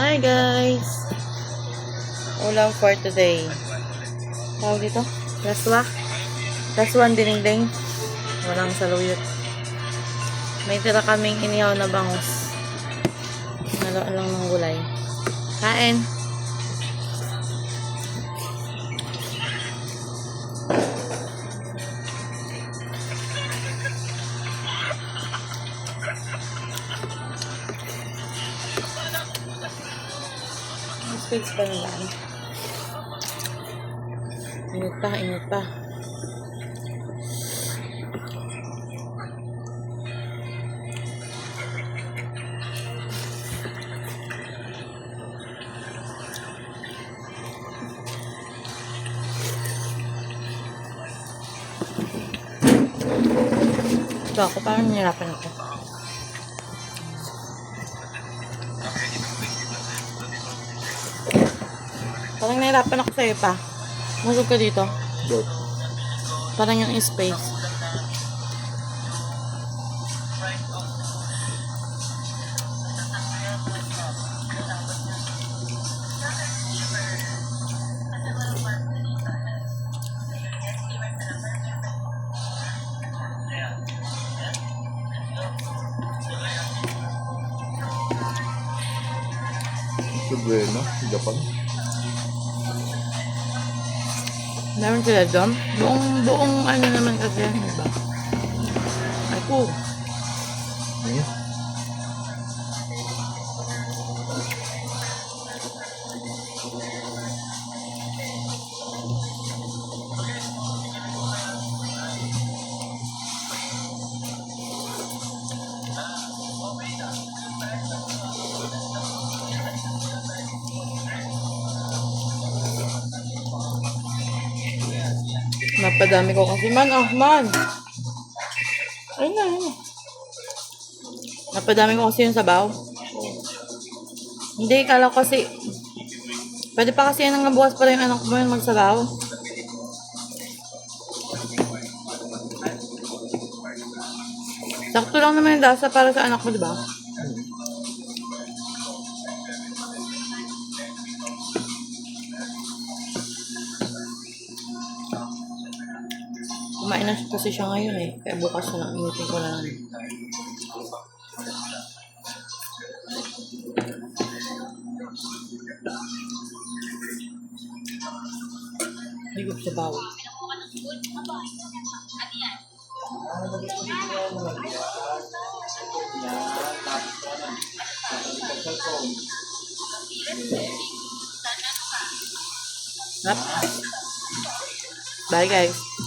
Hi guys! Ulam for today. Tawag dito? Laswa? Laswan dinengdeng. Walang saluyot. May tira kaming inihaw na bangus. Naluan lang ng gulay. Kain! Space pa naman. Init pa, init pa. Ito ako, parang nahirapan ako. Parang nahirapan ako sa'yo pa. Musog ka dito. Good. Parang yung space. Ito bueno, Japan. Meron sila doon. Buong ano naman kasi yan, diba? Ay po. Napadami ko kasi man. Ayun na. Napadami ko kasi yung sabaw. Hindi, kala ko kasi pwede pa kasi yan ang bukas para yung anak mo yung magsabaw. Sakto lang naman yung lasa para sa anak mo, diba? Kumain na kasi siya ngayon eh. Kaya bukas na lang. Inutin ko na lang. Hindi ko sa bawal. Bye guys.